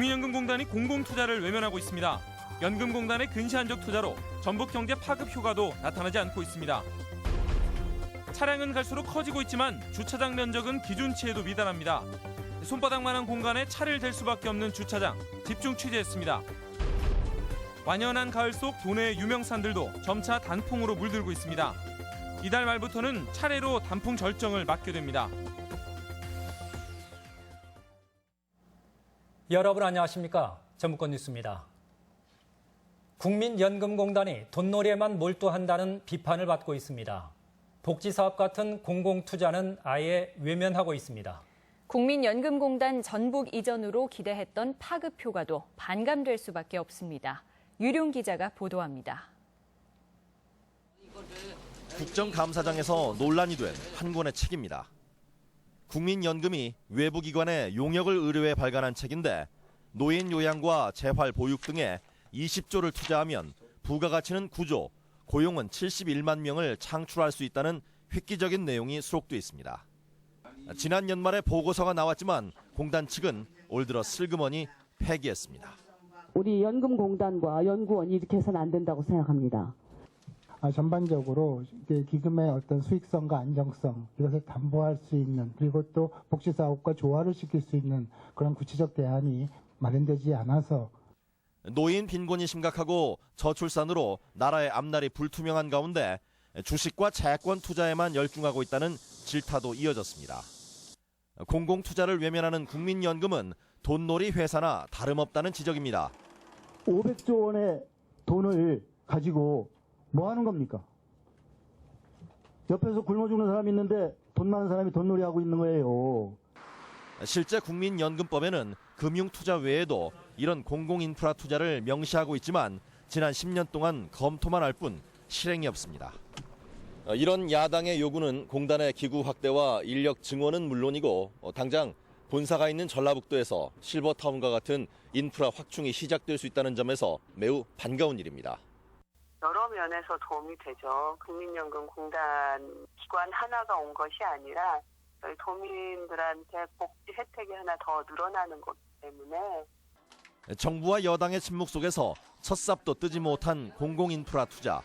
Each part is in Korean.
국민연금공단이 공공투자를 외면하고 있습니다. 연금공단의 근시안적 투자로 전북 경제 파급 효과도 나타나지 않고 있습니다. 차량은 갈수록 커지고 있지만 주차장 면적은 기준치에도 미달합니다. 손바닥만한 공간에 차를 댈 수밖에 없는 주차장, 집중 취재했습니다. 완연한 가을 속 도내의 유명산들도 점차 단풍으로 물들고 있습니다. 이달 말부터는 차례로 단풍 절정을 맞게 됩니다. 여러분 안녕하십니까? 전북권 뉴스입니다. 국민연금공단이 돈놀이에만 몰두한다는 비판을 받고 있습니다. 복지사업 같은 공공투자는 아예 외면하고 있습니다. 국민연금공단 전북 이전으로 기대했던 파급 효과도 반감될 수밖에 없습니다. 유룡 기자가 보도합니다. 국정감사장에서 논란이 된 한 권의 책입니다. 국민연금이 외부기관의 용역을 의뢰해 발간한 책인데 노인 요양과 재활 보육 등에 20조를 투자하면 부가가치는 9조, 고용은 71만 명을 창출할 수 있다는 획기적인 내용이 수록돼 있습니다. 지난 연말에 보고서가 나왔지만 공단 측은 올 들어 슬그머니 폐기했습니다. 우리 연금공단과 연구원이 이렇게 해서는 안 된다고 생각합니다. 전반적으로 기금의 어떤 수익성과 안정성 이것을 담보할 수 있는 그리고 또 복지사업과 조화를 시킬 수 있는 그런 구체적 대안이 마련되지 않아서 노인 빈곤이 심각하고 저출산으로 나라의 앞날이 불투명한 가운데 주식과 채권 투자에만 열중하고 있다는 질타도 이어졌습니다. 공공투자를 외면하는 국민연금은 돈놀이 회사나 다름없다는 지적입니다. 500조 원의 돈을 가지고 뭐 하는 겁니까? 옆에서 굶어 죽는 사람이 있는데 돈 많은 사람이 돈놀이 하고 있는 거예요. 실제 국민연금법에는 금융투자 외에도 이런 공공인프라 투자를 명시하고 있지만 지난 10년 동안 검토만 할 뿐 실행이 없습니다. 이런 야당의 요구는 공단의 기구 확대와 인력 증원은 물론이고 당장 본사가 있는 전라북도에서 실버타운과 같은 인프라 확충이 시작될 수 있다는 점에서 매우 반가운 일입니다. 여러 면에서 도움이 되죠. 국민연금공단 기관 하나가 온 것이 아니라 저희 도민들한테 복지 혜택이 하나 더 늘어나는 거기 때문에 정부와 여당의 침묵 속에서 첫삽도 뜨지 못한 공공인프라 투자.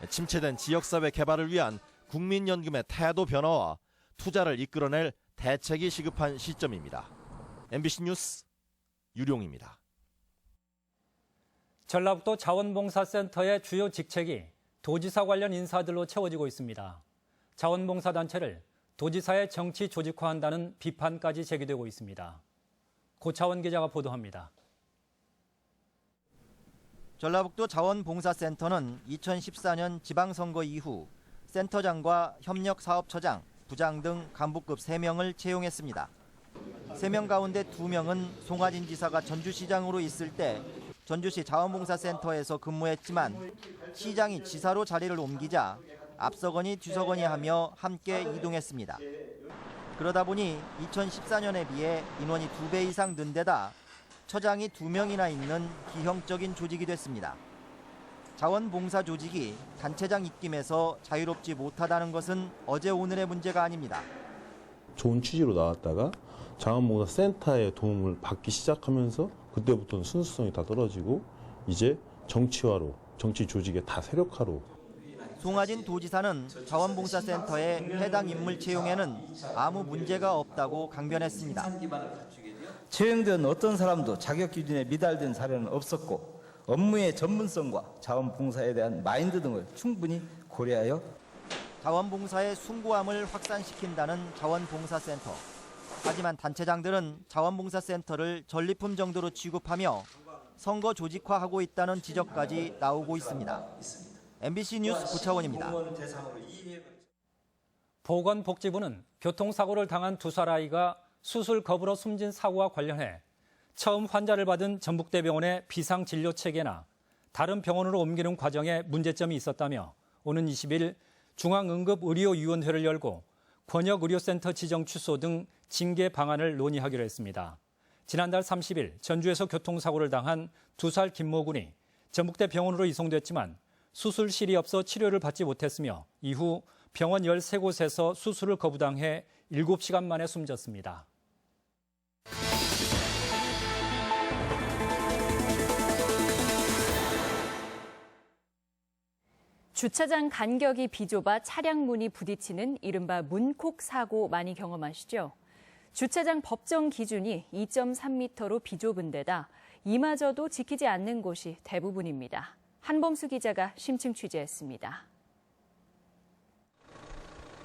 침체된 지역사회 개발을 위한 국민연금의 태도 변화와 투자를 이끌어낼 대책이 시급한 시점입니다. MBC 뉴스 유룡입니다. 전라북도 자원봉사센터의 주요 직책이 도지사 관련 인사들로 채워지고 있습니다. 자원봉사단체를 도지사의 정치 조직화한다는 비판까지 제기되고 있습니다. 고차원 기자가 보도합니다. 전라북도 자원봉사센터는 2014년 지방선거 이후 센터장과 협력사업처장, 부장 등 간부급 3명을 채용했습니다. 3명 가운데 2명은 송하진 지사가 전주시장으로 있을 때 전주시 자원봉사센터에서 근무했지만 시장이 지사로 자리를 옮기자 앞서거니 뒤서거니 하며 함께 이동했습니다. 그러다 보니 2014년에 비해 인원이 2배 이상 는 데다 처장이 2명이나 있는 기형적인 조직이 됐습니다. 자원봉사 조직이 단체장 입김에서 자유롭지 못하다는 것은 어제 오늘의 문제가 아닙니다. 좋은 취지로 나왔다가 자원봉사센터의 도움을 받기 시작하면서 그때부터는 순수성이 다 떨어지고 이제 정치화로, 정치 조직의 다 세력화로. 송하진 도지사는 자원봉사센터의 해당 인물 채용에는 아무 문제가 없다고 강변했습니다. 채용된 어떤 사람도 자격 기준에 미달된 사례는 없었고 업무의 전문성과 자원봉사에 대한 마인드 등을 충분히 고려하여 자원봉사의 숭고함을 확산시킨다는 자원봉사센터. 하지만 단체장들은 자원봉사센터를 전리품 정도로 취급하며 선거 조직화하고 있다는 지적까지 나오고 있습니다. MBC 뉴스 고차원입니다. 보건복지부는 교통사고를 당한 2살 아이가 수술 거부로 숨진 사고와 관련해 처음 환자를 받은 전북대병원의 비상진료체계나 다른 병원으로 옮기는 과정에 문제점이 있었다며 오는 20일 중앙응급의료위원회를 열고 권역의료센터 지정 취소 등 징계 방안을 논의하기로 했습니다. 지난달 30일 전주에서 교통사고를 당한 2살 김모군이 전북대 병원으로 이송됐지만 수술실이 없어 치료를 받지 못했으며 이후 병원 13곳에서 수술을 거부당해 7시간 만에 숨졌습니다. 주차장 간격이 비좁아 차량 문이 부딪히는 이른바 문콕 사고 많이 경험하시죠? 주차장 법정 기준이 2.3m로 비좁은 데다 이마저도 지키지 않는 곳이 대부분입니다. 한범수 기자가 심층 취재했습니다.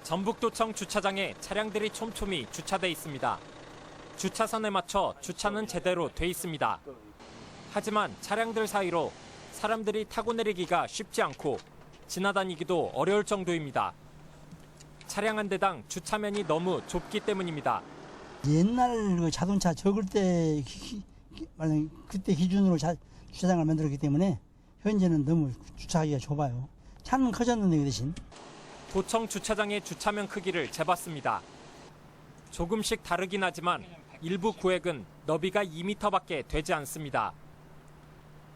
전북도청 주차장에 차량들이 촘촘히 주차돼 있습니다. 주차선에 맞춰 주차는 제대로 돼 있습니다. 하지만 차량들 사이로 사람들이 타고 내리기가 쉽지 않고 지나다니기도 어려울 정도입니다. 차량 한 대당 주차면이 너무 좁기 때문입니다. 옛날 그 자동차 적을 때 그때 기준으로 주차장을 만들었기 때문에 현재는 너무 주차하기가 좁아요. 차는 커졌는데 그 대신. 도청 주차장의 주차면 크기를 재봤습니다. 조금씩 다르긴 하지만 일부 구획은 너비가 2m밖에 되지 않습니다.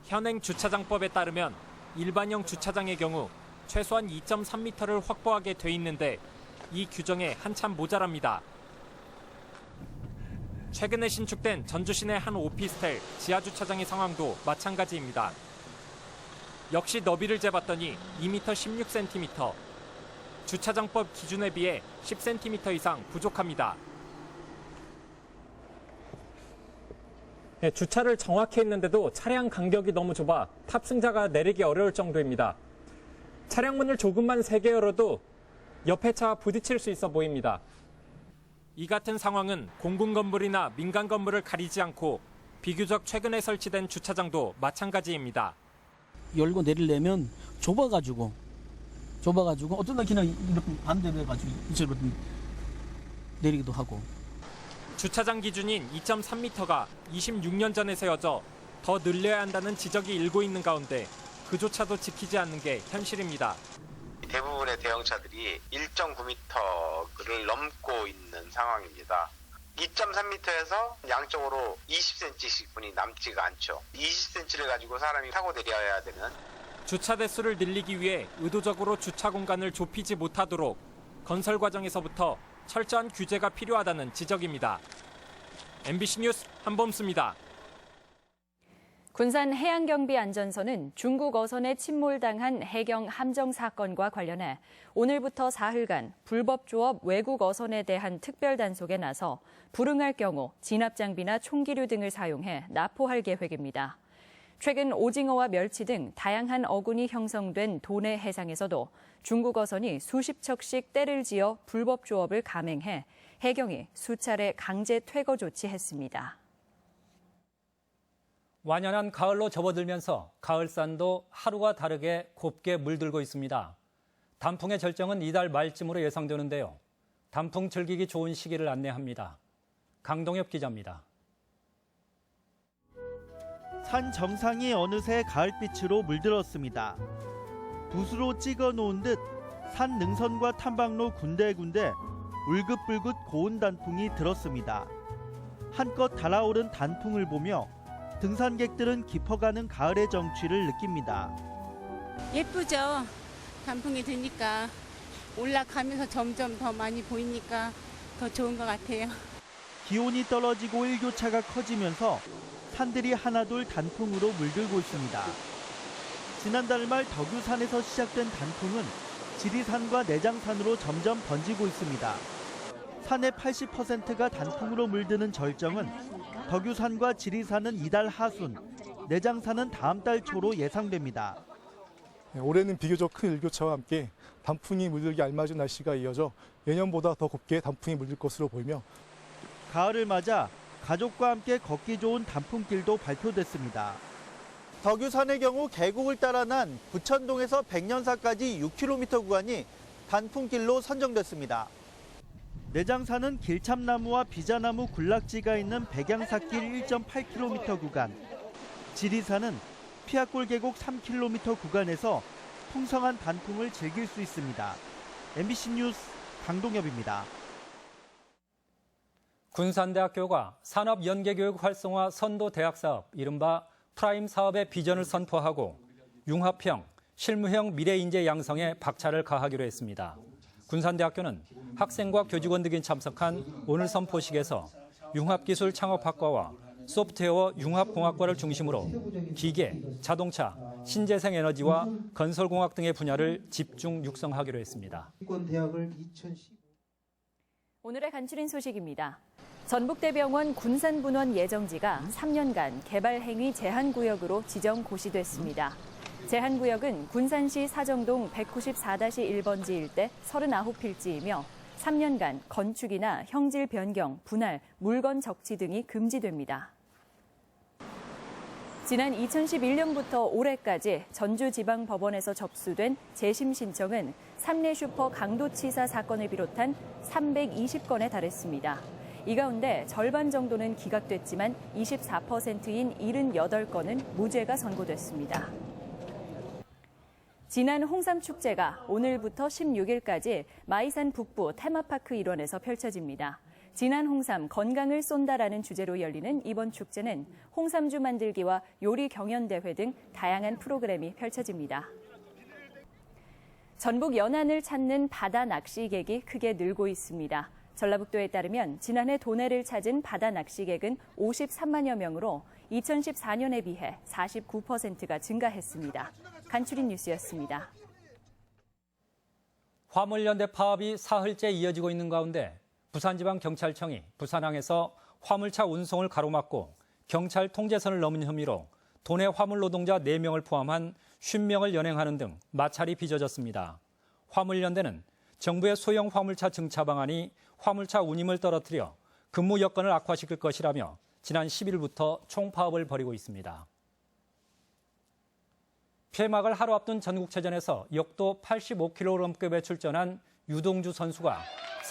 현행 주차장법에 따르면 일반형 주차장의 경우 최소한 2.3m를 확보하게 돼 있는데 이 규정에 한참 모자랍니다. 최근에 신축된 전주 시내 한 오피스텔 지하주차장의 상황도 마찬가지입니다. 역시 너비를 재봤더니 2m 16cm. 주차장법 기준에 비해 10cm 이상 부족합니다. 네, 주차를 정확히 했는데도 차량 간격이 너무 좁아 탑승자가 내리기 어려울 정도입니다. 차량 문을 조금만 세게 열어도 옆에 차와 부딪힐 수 있어 보입니다. 이 같은 상황은 공공건물이나 민간건물을 가리지 않고 비교적 최근에 설치된 주차장도 마찬가지입니다. 열고 내리려면 좁아가지고 어떤 날 그냥 이렇게 반대로 해가지고 이쪽으로 내리기도 하고. 주차장 기준인 2.3m가 26년 전에 세워져 더 늘려야 한다는 지적이 일고 있는 가운데 그조차도 지키지 않는 게 현실입니다. 대부분의 대형차들이 1.9m를 넘고 있는 상황입니다. 2.3m에서 양쪽으로 20cm씩 분이 남지가 않죠. 20cm를 가지고 사람이 타고 내려야 되는. 주차 대수를 늘리기 위해 의도적으로 주차 공간을 좁히지 못하도록 건설 과정에서부터 철저한 규제가 필요하다는 지적입니다. MBC 뉴스 한범수입니다. 군산 해양경비안전선은 중국 어선에 침몰당한 해경 함정 사건과 관련해 오늘부터 사흘간 불법 조업 외국 어선에 대한 특별 단속에 나서 불응할 경우 진압 장비나 총기류 등을 사용해 납포할 계획입니다. 최근 오징어와 멸치 등 다양한 어군이 형성된 도내 해상에서도 중국 어선이 수십 척씩 때를 지어 불법 조업을 감행해 해경이 수차례 강제 퇴거 조치했습니다. 완연한 가을로 접어들면서 가을산도 하루가 다르게 곱게 물들고 있습니다. 단풍의 절정은 이달 말쯤으로 예상되는데요. 단풍 즐기기 좋은 시기를 안내합니다. 강동엽 기자입니다. 산 정상이 어느새 가을빛으로 물들었습니다. 붓으로 찍어 놓은 듯 산 능선과 탐방로 군데군데 울긋불긋 고운 단풍이 들었습니다. 한껏 달아오른 단풍을 보며 등산객들은 깊어가는 가을의 정취를 느낍니다. 예쁘죠? 단풍이 드니까 올라가면서 점점 더 많이 보이니까 더 좋은 것 같아요. 기온이 떨어지고 일교차가 커지면서 산들이 하나둘 단풍으로 물들고 있습니다. 지난달 말 덕유산에서 시작된 단풍은 지리산과 내장산으로 점점 번지고 있습니다. 산의 80%가 단풍으로 물드는 절정은 덕유산과 지리산은 이달 하순, 내장산은 다음 달 초로 예상됩니다. 올해는 비교적 큰 일교차와 함께 단풍이 물들기 알맞은 날씨가 이어져 예년보다 더 곱게 단풍이 물들 것으로 보이며 가을을 맞아 가족과 함께 걷기 좋은 단풍길도 발표됐습니다. 덕유산의 경우 계곡을 따라 난 부천동에서 백년사까지 6km 구간이 단풍길로 선정됐습니다. 내장산은 길참나무와 비자나무 군락지가 있는 백양사길 1.8km 구간, 지리산은 피아골 계곡 3km 구간에서 풍성한 단풍을 즐길 수 있습니다. MBC 뉴스 강동엽입니다. 군산대학교가 산업연계교육 활성화 선도 대학사업, 이른바 프라임 사업의 비전을 선포하고 융합형, 실무형 미래인재 양성에 박차를 가하기로 했습니다. 군산대학교는 학생과 교직원 등이 참석한 오늘 선포식에서 융합기술 창업학과와 소프트웨어 융합공학과를 중심으로 기계, 자동차, 신재생에너지와 건설공학 등의 분야를 집중 육성하기로 했습니다. 오늘의 간추린 소식입니다. 전북대병원 군산분원 예정지가 3년간 개발행위 제한구역으로 지정 고시됐습니다. 제한구역은 군산시 사정동 194-1번지 일대 39필지이며 3년간 건축이나 형질 변경, 분할, 물건 적치 등이 금지됩니다. 지난 2011년부터 올해까지 전주지방법원에서 접수된 재심 신청은 삼례 슈퍼 강도치사 사건을 비롯한 320건에 달했습니다. 이 가운데 절반 정도는 기각됐지만 24%인 78건은 무죄가 선고됐습니다. 지난 홍삼축제가 오늘부터 16일까지 마이산 북부 테마파크 일원에서 펼쳐집니다. 진한 홍삼 건강을 쏜다라는 주제로 열리는 이번 축제는 홍삼주 만들기와 요리 경연대회 등 다양한 프로그램이 펼쳐집니다. 전북 연안을 찾는 바다 낚시객이 크게 늘고 있습니다. 전라북도에 따르면 지난해 도내를 찾은 바다 낚시객은 53만여 명으로 2014년에 비해 49%가 증가했습니다. 간추린 뉴스였습니다. 화물연대 파업이 사흘째 이어지고 있는 가운데 부산지방경찰청이 부산항에서 화물차 운송을 가로막고 경찰 통제선을 넘은 혐의로 도내 화물 노동자 4명을 포함한 50명을 연행하는 등 마찰이 빚어졌습니다. 화물연대는 정부의 소형 화물차 증차 방안이 화물차 운임을 떨어뜨려 근무 여건을 악화시킬 것이라며 지난 10일부터 총파업을 벌이고 있습니다. 폐막을 하루 앞둔 전국체전에서 역도 85kg급에 출전한 유동주 선수가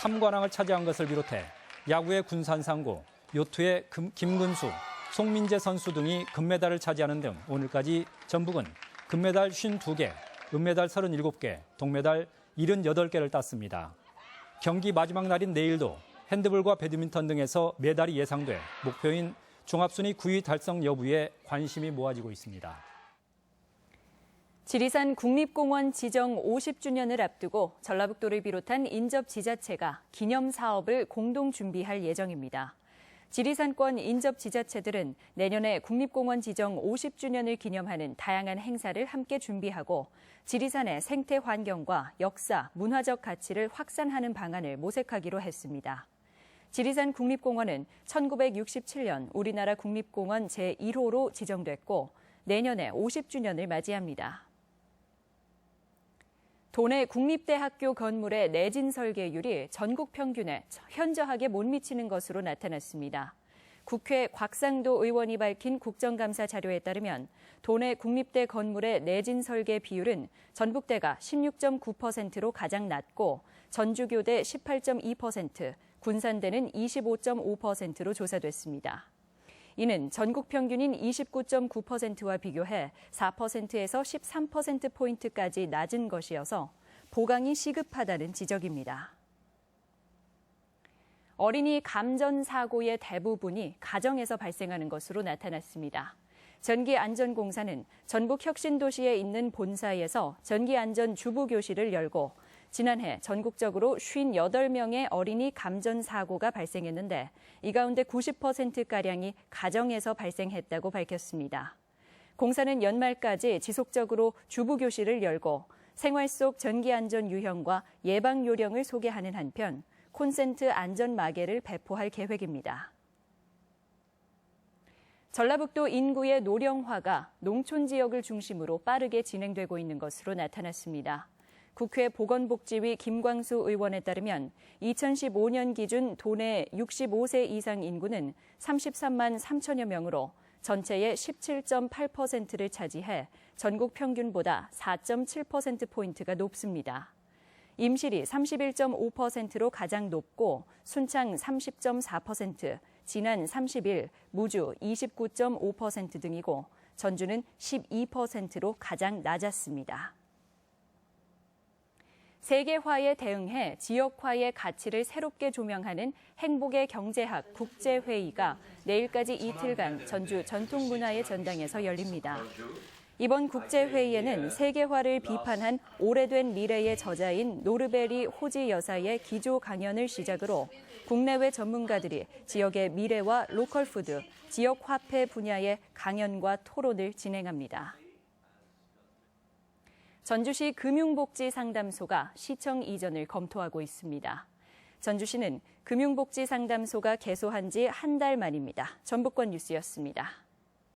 3관왕을 차지한 것을 비롯해 야구의 군산상고, 요트의 김근수, 송민재 선수 등이 금메달을 차지하는 등 오늘까지 전북은 금메달 52개, 은메달 37개, 동메달 78개를 땄습니다. 경기 마지막 날인 내일도 핸드볼과 배드민턴 등에서 메달이 예상돼 목표인 종합순위 9위 달성 여부에 관심이 모아지고 있습니다. 지리산 국립공원 지정 50주년을 앞두고 전라북도를 비롯한 인접지자체가 기념사업을 공동 준비할 예정입니다. 지리산권 인접지자체들은 내년에 국립공원 지정 50주년을 기념하는 다양한 행사를 함께 준비하고 지리산의 생태 환경과 역사, 문화적 가치를 확산하는 방안을 모색하기로 했습니다. 지리산 국립공원은 1967년 우리나라 국립공원 제1호로 지정됐고 내년에 50주년을 맞이합니다. 도내 국립대학교 건물의 내진 설계율이 전국 평균에 현저하게 못 미치는 것으로 나타났습니다. 국회 곽상도 의원이 밝힌 국정감사 자료에 따르면 도내 국립대 건물의 내진 설계 비율은 전북대가 16.9%로 가장 낮고 전주교대 18.2%, 군산대는 25.5%로 조사됐습니다. 이는 전국 평균인 29.9%와 비교해 4%에서 13%포인트까지 낮은 것이어서 보강이 시급하다는 지적입니다. 어린이 감전 사고의 대부분이 가정에서 발생하는 것으로 나타났습니다. 전기안전공사는 전북 혁신도시에 있는 본사에서 전기안전 주부교실을 열고 지난해 전국적으로 58명의 어린이 감전 사고가 발생했는데 이 가운데 90%가량이 가정에서 발생했다고 밝혔습니다. 공사는 연말까지 지속적으로 주부교실을 열고 생활 속 전기안전 유형과 예방 요령을 소개하는 한편 콘센트 안전 마개를 배포할 계획입니다. 전라북도 인구의 노령화가 농촌 지역을 중심으로 빠르게 진행되고 있는 것으로 나타났습니다. 국회 보건복지위 김광수 의원에 따르면 2015년 기준 도내 65세 이상 인구는 33만 3천여 명으로 전체의 17.8%를 차지해 전국 평균보다 4.7%포인트가 높습니다. 임실이 31.5%로 가장 높고 순창 30.4%, 진안 31, 무주 29.5% 등이고 전주는 12%로 가장 낮았습니다. 세계화에 대응해 지역화의 가치를 새롭게 조명하는 행복의 경제학 국제회의가 내일까지 이틀간 전주 전통문화의 전당에서 열립니다. 이번 국제회의에는 세계화를 비판한 오래된 미래의 저자인 노르베리 호지 여사의 기조 강연을 시작으로 국내외 전문가들이 지역의 미래와 로컬 푸드, 지역 화폐 분야의 강연과 토론을 진행합니다. 전주시 금융복지상담소가 시청 이전을 검토하고 있습니다. 전주시는 금융복지상담소가 개소한 지 한 달 만입니다. 전북권 뉴스였습니다.